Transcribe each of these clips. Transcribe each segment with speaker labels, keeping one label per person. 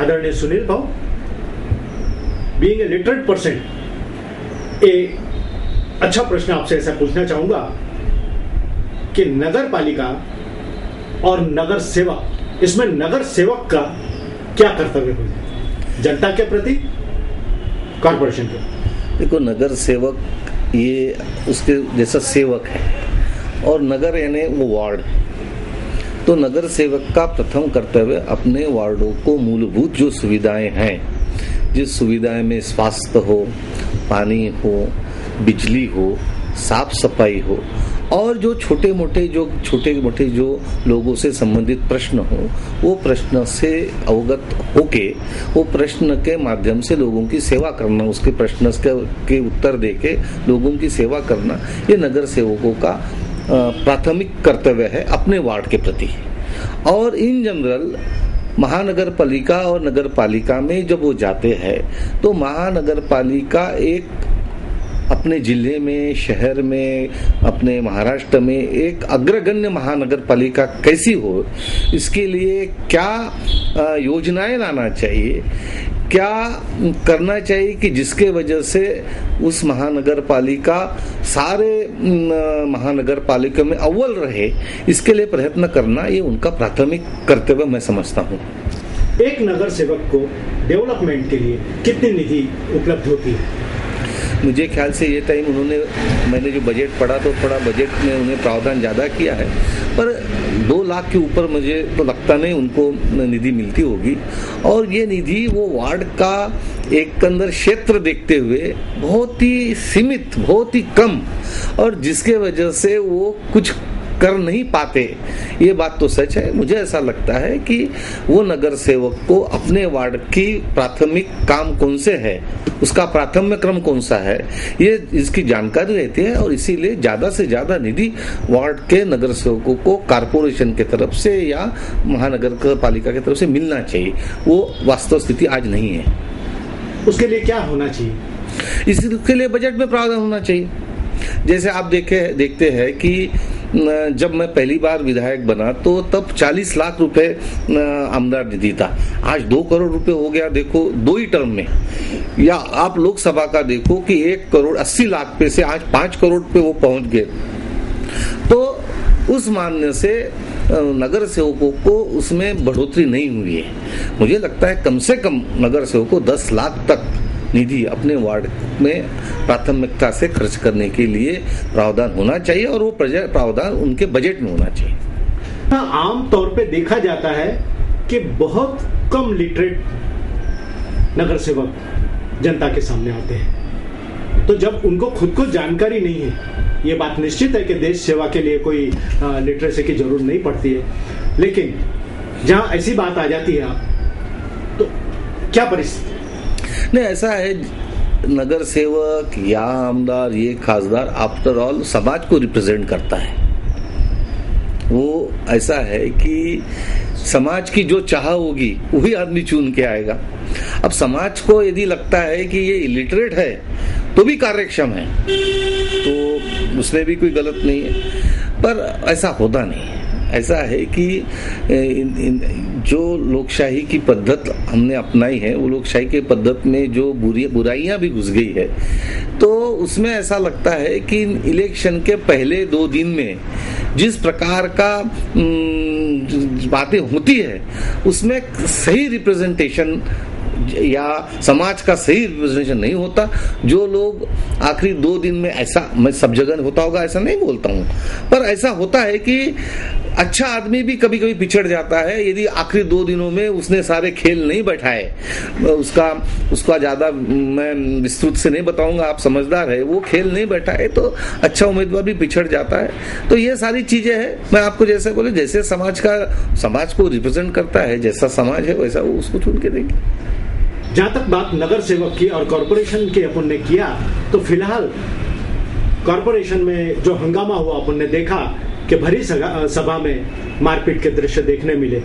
Speaker 1: आदरणीय सुनील भाऊ, being a literate person, अच्छा प्रश्न आपसे ऐसा पूछना चाहूंगा कि नगर पालिका और नगर सेवक, इसमें नगर सेवक का क्या कर्तव्य होगा जनता के प्रति, कॉर्पोरेशन के?
Speaker 2: देखो, नगर सेवक ये उसके जैसा सेवक है और नगर यानी वो वार्ड है। तो नगर सेवक का प्रथम कर्तव्य अपने वार्डों को मूलभूत जो सुविधाएं हैं, जिस सुविधाएं में स्वास्थ्य हो, पानी हो, बिजली हो, साफ सफाई हो और जो छोटे मोटे जो लोगों से संबंधित प्रश्न हो, वो प्रश्न से अवगत होके वो प्रश्न के माध्यम से लोगों की सेवा करना, उसके प्रश्न के उत्तर देके लोगों की सेवा करना, ये नगर सेवकों का प्राथमिक कर्तव्य है अपने वार्ड के प्रति। और इन जनरल महानगर पालिका और नगर पालिका में जब वो जाते हैं तो महानगर पालिका एक अपने जिले में, शहर में, अपने महाराष्ट्र में एक अग्रगण्य महानगर पालिका कैसी हो, इसके लिए क्या योजनाएं लाना चाहिए, क्या करना चाहिए कि जिसके वजह से उस महानगर पालिका सारे महानगर पालिका में अव्वल रहे, इसके लिए प्रयत्न करना ये उनका प्राथमिक कर्तव्य मैं समझता हूँ।
Speaker 1: एक नगर सेवक को डेवलपमेंट के लिए कितनी निधि उपलब्ध होती है?
Speaker 2: मुझे ख्याल से ये टाइम मैंने जो बजट पढ़ा तो थोड़ा बजट में उन्हें प्रावधान ज़्यादा किया है, पर 2 लाख के ऊपर मुझे तो लगता नहीं उनको निधि मिलती होगी। और ये निधि वो वार्ड का एक अंदर क्षेत्र देखते हुए बहुत ही सीमित, बहुत ही कम, और जिसके वजह से वो कुछ कर नहीं पाते, ये बात तो सच है। मुझे ऐसा लगता है कि वो नगर सेवक को अपने वार्ड की प्राथमिक काम कौन से है, उसका प्राथमिक क्रम कौन सा है, ये इसकी जानकारी रहती है और इसीलिए ज्यादा से ज्यादा निधि वार्ड के नगर सेवकों को कॉर्पोरेशन की तरफ से या महानगर पालिका की तरफ से मिलना चाहिए। वो वास्तव स्थिति आज नहीं है।
Speaker 1: उसके लिए क्या होना चाहिए?
Speaker 2: इसके लिए बजट में प्रावधान होना चाहिए। जैसे आप देखते हैं कि जब मैं पहली बार विधायक बना तो तब 40 लाख रुपए आमदार निधि था, आज 2 करोड़ रुपए हो गया। देखो 2 ही टर्म में। या आप लोकसभा का देखो कि 1 करोड़ 80 लाख पे से आज 5 करोड़ पे वो पहुंच गए। तो उस मानने से नगर सेवकों को उसमें बढ़ोतरी नहीं हुई है। मुझे लगता है कम से कम नगर सेवकों को 10 लाख तक निधि अपने वार्ड में प्राथमिकता से खर्च करने के लिए प्रावधान होना चाहिए और वो प्रावधान उनके बजट में होना चाहिए।
Speaker 1: आम तौर पे देखा जाता है कि बहुत कम लिटरेट नगर सेवक जनता के सामने आते हैं, तो जब उनको खुद को जानकारी नहीं है, ये बात निश्चित है कि देश सेवा के लिए कोई लिटरेसी की जरूरत नहीं पड़ती है, लेकिन जहां ऐसी बात आ जाती है तो क्या परिस्थिति?
Speaker 2: नहीं, ऐसा है, नगर सेवक या आमदार, ये खासदार आफ्टर ऑल समाज को रिप्रेजेंट करता है। वो ऐसा है कि समाज की जो चाह होगी वही आदमी चुन के आएगा। अब समाज को यदि लगता है कि ये इलिटरेट है तो भी कार्यक्षम है, तो उसमें भी कोई गलत नहीं है, पर ऐसा होता नहीं है। ऐसा है कि जो लोकशाही की पद्धत हमने अपनाई है, वो लोकशाही के पद्धत में जो बुराइयां भी घुस गई है, तो उसमें ऐसा लगता है कि इलेक्शन के पहले 2 दिन में जिस प्रकार का बातें होती है उसमें सही रिप्रेजेंटेशन या समाज का सही रिप्रेजेंटेशन नहीं होता। जो लोग आखिरी 2 दिन में, ऐसा मैं सब जगह होता होगा ऐसा नहीं बोलता हूँ, पर ऐसा होता है कि अच्छा आदमी भी कभी कभी पिछड़ जाता है। यदि आखिरी 2 दिनों में उसने सारे खेल नहीं बैठाए, उसका ज्यादा मैं विस्तृत से नहीं बताऊंगा, आप समझदार है, वो खेल नहीं बैठाए तो अच्छा उम्मीदवार भी पिछड़ जाता है। तो ये सारी चीजें हैं। मैं आपको जैसे बोले, जैसे समाज को रिप्रेजेंट करता है, जैसा समाज है वैसा वो उसको चुन के देंगे।
Speaker 1: जहां तक बात नगर सेवक की और कॉर्पोरेशन की अपन ने किया, तो फिलहाल कॉर्पोरेशन में जो हंगामा हुआ अपन ने देखा कि भरी सभा में मारपीट के दृश्य देखने मिले।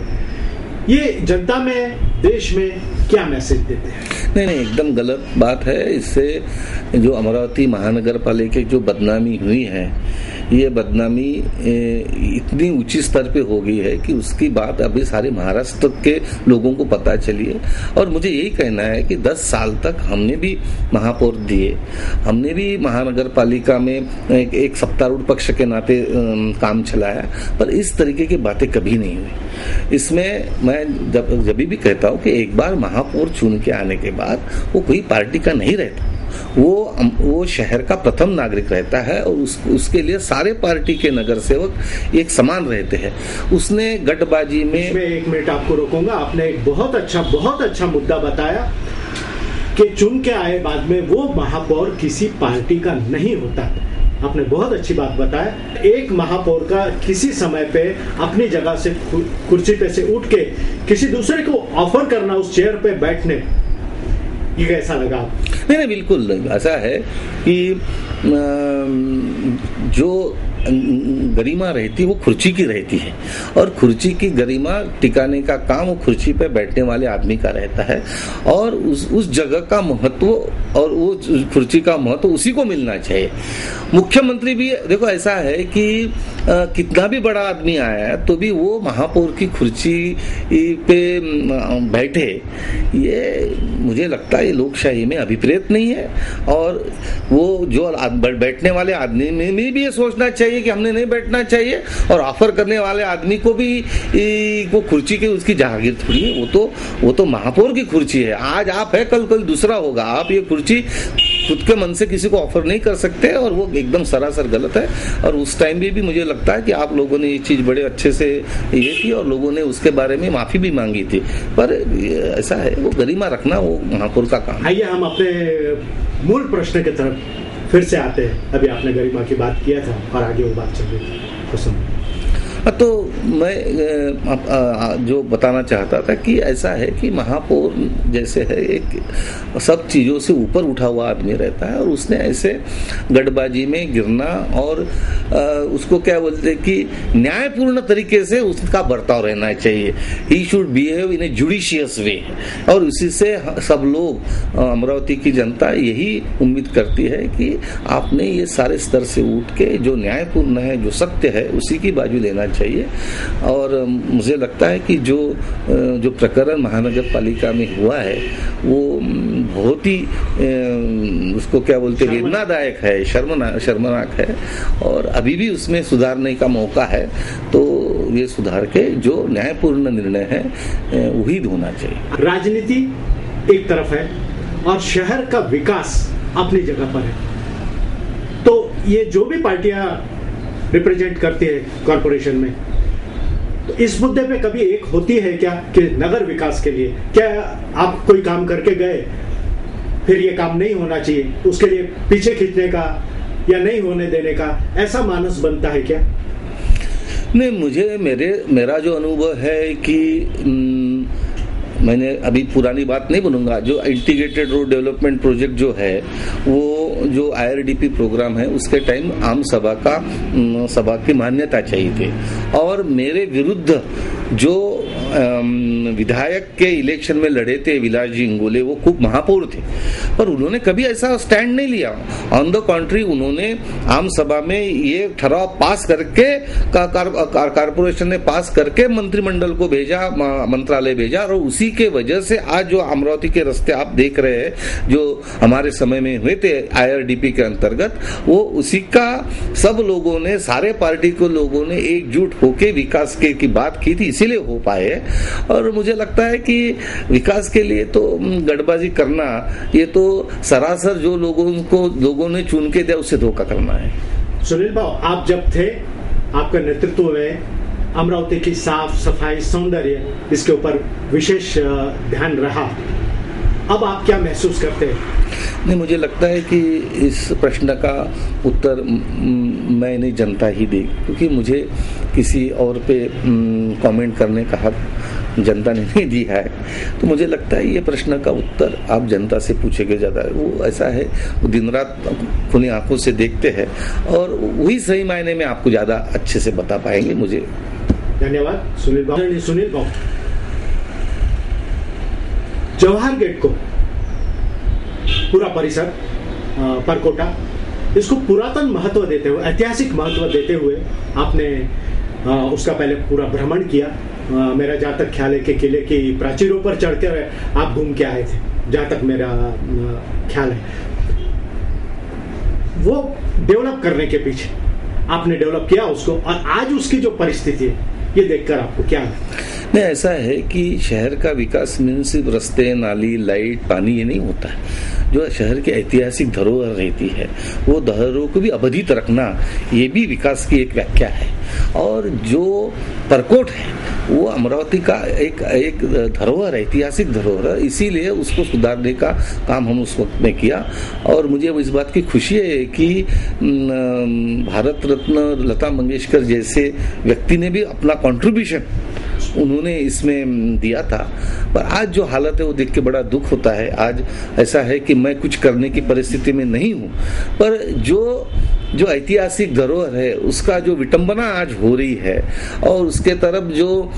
Speaker 1: ये जनता में, देश में क्या मैसेज देते हैं?
Speaker 2: नहीं, एकदम गलत बात है। इससे जो अमरावती महानगर पालिका की जो बदनामी हुई है, ये बदनामी इतनी ऊंची स्तर पे हो गई है कि उसकी बात अभी सारे महाराष्ट्र के लोगों को पता चली है। और मुझे यही कहना है कि 10 साल तक हमने भी महापौर दिए, हमने भी महानगर पालिका में एक सत्तारूढ़ पक्ष के नाते काम चलाया, पर इस तरीके की बातें कभी नहीं हुई। इसमें मैं जब भी कहता हूँ कि एक बार महापौर चुन के आने के बाद वो कोई पार्टी का नहीं रहता, वो शहर का प्रथम नागरिक रहता है और उसके लिए सारे पार्टी के नगर सेवक एक समान रहते हैं। उसने गठबाजी में
Speaker 1: 1 मिनट आपको रोकूंगा। आपने एक बहुत अच्छा मुद्दा बताया कि चुन के आए बाद में वो महापौर किसी पार्टी का नहीं होता। आपने बहुत अच्छी बात बताया। एक महापौर का किसी समय पे अपनी जगह से कुर्सी पे से उठ के किसी दूसरे को ऑफर करना उस चेयर पे बैठने, ये कैसा लगा?
Speaker 2: नहीं, बिल्कुल ऐसा है कि जो गरिमा रहती है वो कुर्सी की रहती है और कुर्सी की गरिमा टिकाने का काम वो कुर्सी पे बैठने वाले आदमी का रहता है और उस जगह का महत्व और वो कुर्सी का महत्व उसी को मिलना चाहिए। मुख्यमंत्री भी देखो ऐसा है कि कितना भी बड़ा आदमी आया है तो भी वो महापौर की कुर्सी पे बैठे, ये मुझे लगता है ये लोकशाही में अभिप्रेत नहीं है। और वो जो बैठने वाले आदमी में भी ये सोचना चाहिए कि हमने नहीं बैठना चाहिए और ऑफर करने वाले आदमी को भी वो कुर्सी की उसकी जहागीर थोड़ी है, वो तो महापौर की कुर्सी है। आज आप है, कल दूसरा होगा। आप ये कुर्सी खुद के मन से किसी को ऑफर नहीं कर सकते और वो एकदम सरासर गलत है। और उस टाइम भी मुझे लगता है कि आप लोगों ने ये चीज बड़े अच्छे से ये की और लोगों ने उसके बारे में माफी भी मांगी थी। पर ऐसा है, वो गरिमा रखना वो महापौर का काम।
Speaker 1: आइए हम अपने मूल प्रश्न की तरफ फिर से आते हैं। अभी आपने गरिमा की बात किया था और आगे वो बात चल रही थी
Speaker 2: तो मैं जो बताना चाहता था कि ऐसा है कि महापौर जैसे है एक सब चीज़ों से ऊपर उठा हुआ आदमी रहता है और उसने ऐसे गठबाजी में गिरना और उसको क्या बोलते हैं कि न्यायपूर्ण तरीके से उसका बर्ताव रहना चाहिए। He should behave in a judicious way और उसी से सब लोग अमरावती की जनता यही उम्मीद करती है कि आपने ये सारे स्तर से उठ के जो न्यायपूर्ण है, जो सत्य है, उसी की बाजू लेना चाहिए। और मुझे लगता है कि जो प्रकरण महानगर पालिका में हुआ है वो बहुत ही उसको क्या बोलते हैं वेदनादायक है, शर्मनाक है और अभी भी उसमें सुधारने का मौका है। तो ये सुधार के जो न्यायपूर्ण निर्णय है वही होना चाहिए।
Speaker 1: राजनीति एक तरफ है और शहर का विकास अपनी जगह पर है। तो ये जो भी पार्टियां रिप्रेजेंट करती है कॉर्पोरेशन में, तो इस मुद्दे पे कभी एक होती है क्या कि नगर विकास के लिए क्या आप कोई काम करके गए, फिर ये काम नहीं होना चाहिए, उसके लिए पीछे खींचने का या नहीं होने देने का ऐसा मानस बनता है क्या?
Speaker 2: नहीं, मेरा जो अनुभव है कि मैंने अभी पुरानी बात नहीं बोलूँगा, जो इंटीग्रेटेड रोड डेवलपमेंट प्रोजेक्ट जो है वो जो IRDP प्रोग्राम है उसके टाइम आम सभा की मान्यता चाहिए थी और मेरे विरुद्ध जो विधायक के इलेक्शन में लड़े थे विलास जी इंगोले, वो खूब महापौर थे पर उन्होंने कभी ऐसा स्टैंड नहीं लिया। ऑन द कॉन्ट्री उन्होंने आम सभा में ये ठराव पास करके कारपोरेशन ने पास करके मंत्रिमंडल को भेजा, मंत्रालय भेजा और उसी के वजह से आज जो अमरावती के रास्ते आप देख रहे हैं जो हमारे समय में हुए थे IRDP के अंतर्गत, वो उसी का सब लोगों ने, सारे पार्टी को लोगों ने एकजुट होके विकास की बात की थी, इसीलिए हो पाए। और मुझे लगता है कि विकास के लिए तो गठबाजी करना ये तो सरासर जो लोगों ने चुन के दिया उससे धोखा करना है।
Speaker 1: सुनील भाऊ, आप जब थे, आपका नेतृत्व में अमरावती की साफ सफाई, सौंदर्य, इसके ऊपर विशेष ध्यान रहा। अब आप क्या महसूस करते हैं?
Speaker 2: नहीं, मुझे लगता है कि इस प्रश्न का उत्तर मैं नहीं, जनता ही दे, क्योंकि मुझे किसी और पे कमेंट करने का हक जनता ने नहीं दिया है। तो मुझे लगता है ये प्रश्न का उत्तर आप जनता से पूछेंगे ज़्यादा। वो ऐसा है, वो दिन रात खुली आंखों से देखते हैं और वही सही मायने में आपको ज़्यादा अच्छे से बता पाएंगे। मुझे
Speaker 1: धन्यवाद सुनील बाबू। जवाहर गेट को पूरा परिसर, परकोटा, इसको पुरातन महत्व देते हुए, ऐतिहासिक महत्व देते हुए आपने उसका पहले पूरा भ्रमण किया। मेरा जहाँ तक ख्याल है कि किले की प्राचीरों पर चढ़कर आप घूम के आए थे, जहाँ तक मेरा ख्याल है। वो डेवलप करने के पीछे आपने डेवलप किया उसको, और आज उसकी जो परिस्थिति है ये देखकर आपको क्या
Speaker 2: नहीं, ऐसा है कि शहर का विकास मीन सिर्फ रास्ते, नाली, लाइट, पानी ये नहीं होता है। जो शहर की ऐतिहासिक धरोहर रहती है वो धरोहरों को भी अबाधित रखना, ये भी विकास की एक व्याख्या है। और जो परकोट है वो अमरावती का एक धरोहर, ऐतिहासिक धरोहर, इसीलिए उसको सुधारने का काम हम उस वक्त में किया। और मुझे इस बात की खुशी है कि भारत रत्न लता मंगेशकर जैसे व्यक्ति ने भी अपना कंट्रीब्यूशन उन्होंने इसमें दिया था। पर आज जो हालत है वो देख के बड़ा दुख होता है। आज ऐसा है कि मैं कुछ करने की परिस्थिति में नहीं हूँ, पर जो ऐतिहासिक धरोहर है उसका जो विटंबना आज हो रही है और उसके तरफ जो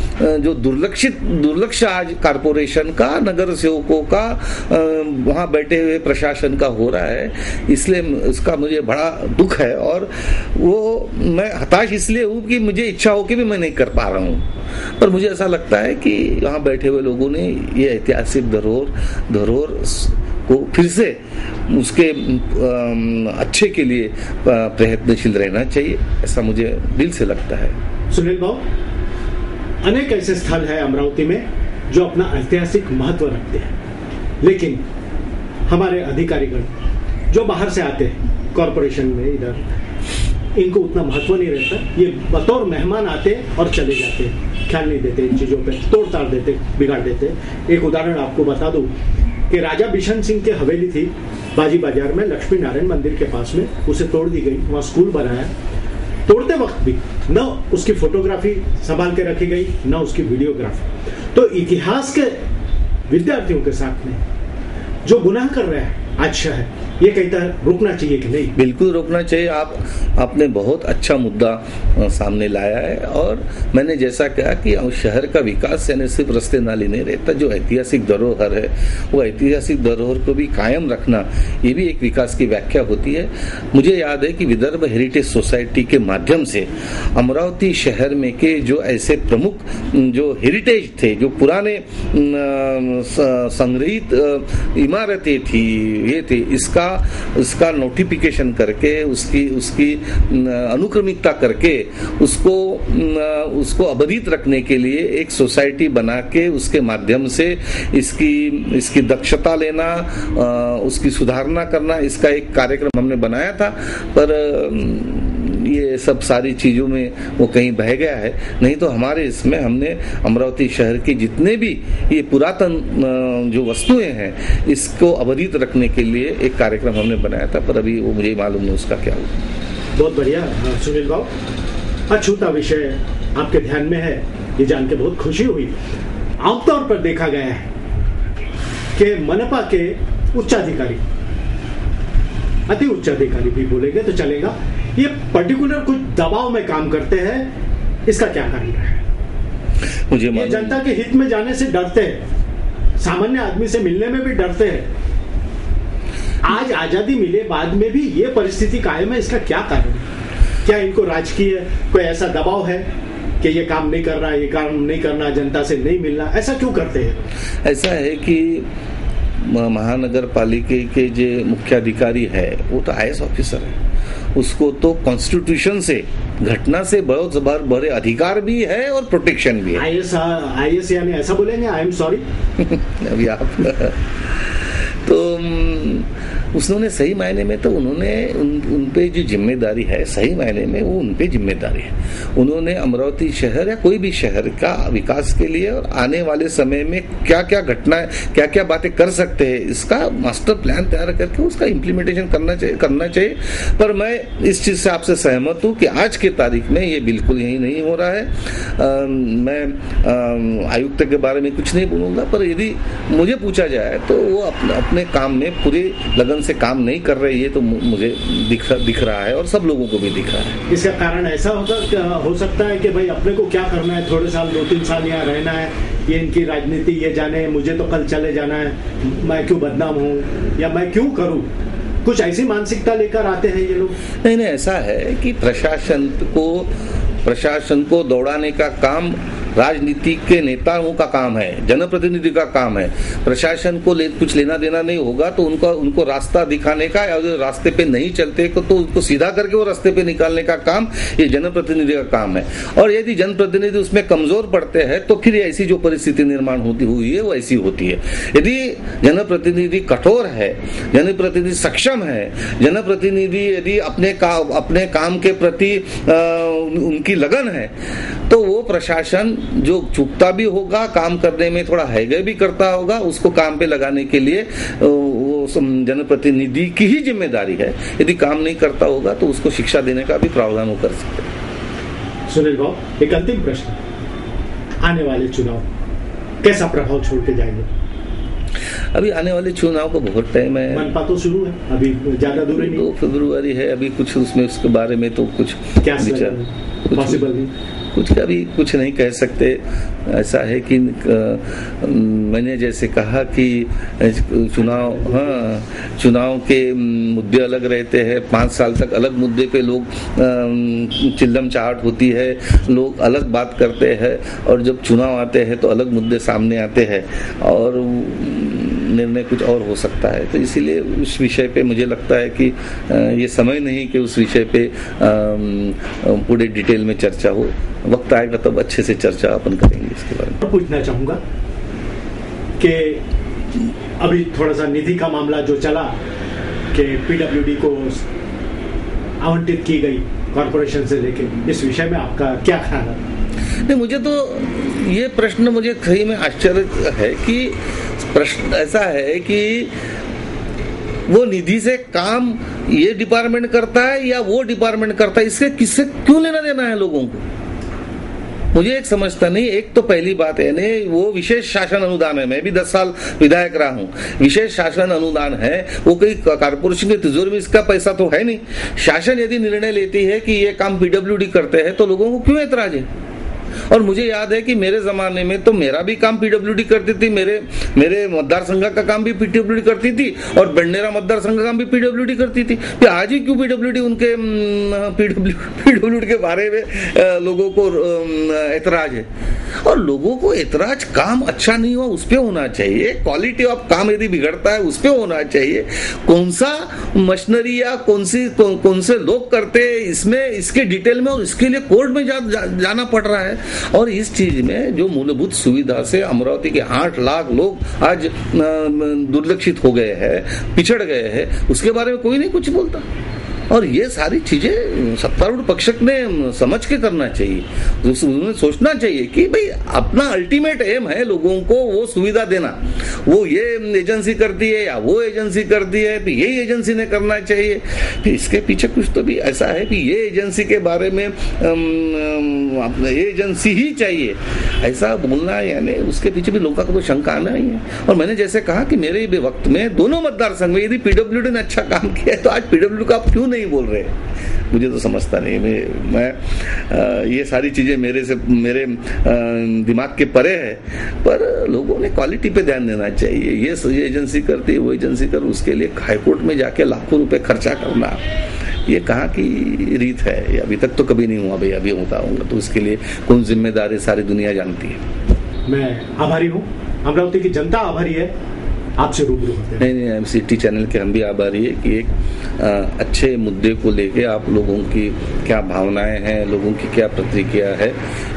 Speaker 2: दुर्लक्ष आज कारपोरेशन का, नगर सेवकों का, वहाँ बैठे हुए प्रशासन का हो रहा है, इसलिए उसका मुझे बड़ा दुख है। और वो मैं हताश इसलिए हूँ कि मुझे इच्छा हो कि भी मैं नहीं कर पा रहा हूँ, पर मुझे ऐसा लगता है कि वहाँ बैठे हुए लोगों ने ये ऐतिहासिक धरोहर को फिर से उसके अच्छे के लिए प्रयत्नशील रहना चाहिए, ऐसा मुझे दिल से लगता है।
Speaker 1: सुनील भाऊ, अनेक ऐसे स्थल है अमरावती में जो अपना ऐतिहासिक महत्व रखते हैं, लेकिन हमारे अधिकारीगण जो बाहर से आते हैं कॉरपोरेशन में, इधर इनको उतना महत्व नहीं रहता। ये बतौर मेहमान आते और चले जाते हैं, ख्याल नहीं देते इन चीजों पे, तोड़ ताड़ देते, बिगाड़ देते। एक उदाहरण आपको बता दूं कि राजा बिशन सिंह की हवेली थी बाजी बाजार में, लक्ष्मी नारायण मंदिर के पास में, उसे तोड़ दी गई, वहां स्कूल बनाया। तोड़ते वक्त भी न उसकी फोटोग्राफी संभाल के रखी गई, न उसकी वीडियोग्राफी। तो इतिहास के विद्यार्थियों के साथ में जो गुनाह कर रहे हैं आज शहर, ये कहता है रुकना चाहिए कि नहीं?
Speaker 2: बिल्कुल रोकना चाहिए। आपने बहुत अच्छा मुद्दा सामने लाया है। और मैंने जैसा कहा कि शहर का विकास यानी सिर्फ रास्ते नाली नहीं रहता, जो ऐतिहासिक धरोहर है वो ऐतिहासिक धरोहर को भी कायम रखना, ये भी एक विकास की व्याख्या होती है। मुझे याद है कि विदर्भ हेरिटेज सोसाइटी के माध्यम से अमरावती शहर में के जो ऐसे प्रमुख जो हेरिटेज थे, जो पुराने संग्रहित इमारतें थी, ये थे, इसका नोटिफिकेशन करके उसकी अनुक्रमिकता करके उसको अबाधित रखने के लिए एक सोसाइटी बना के उसके माध्यम से इसकी दक्षता लेना, उसकी सुधारना करना, इसका एक कार्यक्रम हमने बनाया था। पर ये सब सारी चीजों में वो कहीं बह गया है। नहीं तो हमारे इसमें हमने अमरावती शहर की जितने भी ये पुरातन जो वस्तुएं हैं इसको अबाधित रखने के लिए एक कार्यक्रम हमने बनाया था, पर अभी वो मुझे मालूम नहीं उसका क्या हुआ।
Speaker 1: बहुत बढ़िया सुनील बाबू, अछूता विषय आपके ध्यान में है, ये जान के बहुत खुशी हुई। आमतौर पर देखा गया है कि मनपा के उच्चाधिकारी, अति उच्चाधिकारी भी बोलेंगे तो चलेगा, ये पर्टिकुलर कुछ दबाव में काम करते हैं। इसका क्या कारण है?
Speaker 2: मुझे
Speaker 1: ये जनता के हित में जाने से डरते हैं, सामान्य आदमी से मिलने में भी डरते हैं। आज आजादी मिले बाद में भी ये परिस्थिति कायम है, इसका क्या कारण है? क्या इनको राजकीय कोई ऐसा दबाव है कि ये काम नहीं कर रहा, ये काम नहीं करना, जनता से नहीं मिलना, ऐसा क्यों करते हैं?
Speaker 2: ऐसा है कि महानगर पालिका के जो मुख्याधिकारी है वो तो IAS ऑफिसर है, उसको तो कॉन्स्टिट्यूशन से, घटना से बहुत बड़े अधिकार भी है और प्रोटेक्शन भी है।
Speaker 1: IAS यानी ऐसा बोलेंगे, आई एम सॉरी
Speaker 2: अभी आप तो उसने सही मायने में तो उन्होंने उन पे जो जिम्मेदारी है, सही मायने में वो उन पे जिम्मेदारी है। उन्होंने अमरावती शहर या कोई भी शहर का विकास के लिए और आने वाले समय में क्या क्या घटनाएं, क्या क्या बातें कर सकते हैं, इसका मास्टर प्लान तैयार करके उसका इम्प्लीमेंटेशन करना चाहिए। पर मैं इस चीज से आपसे सहमत हूँ कि आज के तारीख में ये बिल्कुल यही नहीं हो रहा है। मैं आयुक्त के बारे में कुछ नहीं बोलूंगा, पर यदि मुझे पूछा जाए तो वो अपने काम में पूरी लगन से काम नहीं कर रहे, ये तो मुझे दिख रहा है और सब लोगों को भी दिख रहा है।
Speaker 1: इसका कारण ऐसा हो सकता है कि भाई अपने को क्या करना है, थोड़े साल 2-3 साल यहाँ रहना है, ये इनकी राजनीति, ये जाने, मुझे तो कल चले जाना है, मैं क्यों बदनाम हूँ या मैं क्यों करूँ, कुछ ऐसी मानसिकता लेकर आते हैं ये लोग?
Speaker 2: नहीं, ऐसा है कि प्रशासन को दौड़ाने का काम राजनीति के नेताओं का काम है, जनप्रतिनिधि का काम है। प्रशासन को कुछ लेना देना नहीं होगा तो उनको रास्ता दिखाने का, या रास्ते पे नहीं चलते तो उनको सीधा करके वो रास्ते पे निकालने का काम ये जनप्रतिनिधि का काम है। और यदि जनप्रतिनिधि उसमें कमजोर पड़ते हैं तो फिर ऐसी जो परिस्थिति निर्माण होती हुई है वो ऐसी होती है। यदि जनप्रतिनिधि कठोर है, जनप्रतिनिधि सक्षम है, जनप्रतिनिधि यदि अपने काम के प्रति उनकी लगन है, तो वो प्रशासन जो चूकता भी होगा, काम करने में थोड़ा हैगे भी करता होगा, उसको काम पे लगाने के लिए वो जनप्रतिनिधि की ही जिम्मेदारी है। यदि काम नहीं करता होगा तो उसको शिक्षा देने का भी प्रावधान वो कर सकते हैं।
Speaker 1: सुनील बाबू, एक अंतिम प्रश्न, आने वाले चुनाव कैसा प्रभाव छोड़ के जाएंगे?
Speaker 2: अभी आने वाले चुनाव को बहुत टाइम है,
Speaker 1: मनपा तो शुरू है, अभी ज्यादा दूर नहीं,
Speaker 2: 2 फरवरी है। अभी कुछ उसमें उसके बारे में तो कुछ
Speaker 1: क्या पॉसिबल नहीं,
Speaker 2: अभी कुछ नहीं कह सकते। ऐसा है कि मैंने जैसे कहा कि चुनाव के मुद्दे अलग रहते हैं। 5 साल तक अलग मुद्दे पे लोग चिल्लम चाहट होती है, लोग अलग बात करते हैं, और जब चुनाव आते हैं तो अलग मुद्दे सामने आते हैं और निर्णय कुछ और हो सकता है। तो इसीलिए उस विषय पे मुझे लगता है कि ये समय नहीं कि उस विषय पे पूरे डिटेल में चर्चा हो। वक्त आएगा तब अच्छे से चर्चा अपन करेंगे इसके बारे में।
Speaker 1: पूछना चाहूंगा कि अभी थोड़ा सा निधि का मामला जो चला कि पीडब्ल्यूडी को आवंटित की गई कॉर्पोरेशन से लेके, इस विषय में आपका क्या ख्याल है?
Speaker 2: नहीं, मुझे तो ये प्रश्न मुझे सही में आश्चर्य है कि प्रश्न ऐसा है कि वो निधि से काम ये डिपार्टमेंट करता है या वो डिपार्टमेंट करता है, इससे किससे क्यों लेना देना है लोगों को? मुझे एक समझता नहीं। एक तो पहली बात है ने वो विशेष शासन अनुदान है, मैं भी 10 साल विधायक रहा हूँ, विशेष शासन अनुदान है, वो कोई कारपोरेशन की तिजोरी में इसका पैसा तो है नहीं। शासन यदि निर्णय लेती है कि ये काम पीडब्ल्यूडी करते हैं तो लोगों को क्यों ऐतराज है? और मुझे याद है कि मेरे जमाने में तो मेरा भी काम पीडब्ल्यूडी करती थी, मेरे मतदार संघ का काम भी पीडब्ल्यूडी करती थी, और बंडेरा मतदार संघ का काम भी पीडब्ल्यूडी करती थी। फिर आज ही क्यों पीडब्ल्यूडी उनके पीडब्ल्यूडी के बारे में लोगों को ऐतराज है? और लोगों को ऐतराज काम अच्छा नहीं हुआ उस पर होना चाहिए, क्वालिटी ऑफ काम यदि बिगड़ता है उस पर होना चाहिए। कौन सा मशीनरी या कौन से लोग करते हैं इसमें, इसके डिटेल में, और इसके लिए कोर्ट में जाना पड़ रहा है। और इस चीज में जो मूलभूत सुविधा से अमरावती के 8 लाख लोग आज दुर्लक्षित हो गए हैं, पिछड़ गए हैं, उसके बारे में कोई नहीं कुछ बोलता। और ये सारी चीजें सत्तारूढ़ पक्ष ने समझ के करना चाहिए, उन्हें सोचना चाहिए कि भाई अपना अल्टीमेट एम है लोगों को वो सुविधा देना। वो ये एजेंसी करती है या वो एजेंसी करती है, फिर यही एजेंसी ने करना चाहिए। फिर इसके पीछे कुछ तो भी ऐसा है कि ये एजेंसी के बारे में ये एजेंसी ही चाहिए ऐसा बोलना, यानी उसके पीछे भी लोगों को तो शंका आना ही है। और मैंने जैसे कहा कि मेरे भी वक्त में दोनों मतदार संघ में यदि पीडब्ल्यूडी ने अच्छा काम किया है तो आज पीडब्ल्यूडी का आप क्यों नहीं बोल रहे? मुझे तो समझता नहीं। मैं ये सारी चीजें मेरे दिमाग के परे है, पर लोगों ने क्वालिटी पे ध्यान देना चाहिए। ये एजेंसी करती है, वो एजेंसी कर, उसके लिए हाईकोर्ट में जाके लाखों रुपए खर्चा करना, ये कहाँ की रीत है? ये अभी तक तो कभी नहीं हुआ भाई, अभी होता होगा तो उसके लिए कौन जिम्मेदार है, सारी दुनिया जानती है।
Speaker 1: मैं आभारी हूँ, अमरावती की जनता आभारी है, आपसे रूबरू होते हैं।
Speaker 2: नहीं, एमसीटी चैनल के हम भी आभारी है कि एक अच्छे मुद्दे को लेके आप लोगों की क्या भावनाएं हैं, लोगों की क्या प्रतिक्रिया है,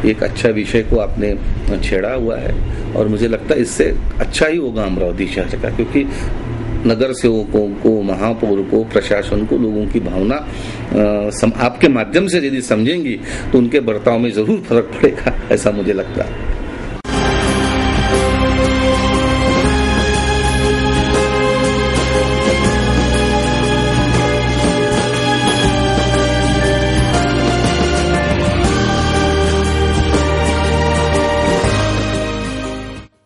Speaker 2: एक अच्छा विषय को आपने छेड़ा हुआ है। और मुझे लगता है इससे अच्छा ही होगा अमरावती शहर का, क्योंकि नगर सेवकों को, महापौर को, प्रशासन को लोगों की भावना आपके माध्यम से यदि समझेंगी तो उनके बर्ताव में जरूर फर्क पड़ेगा, ऐसा मुझे लगता है।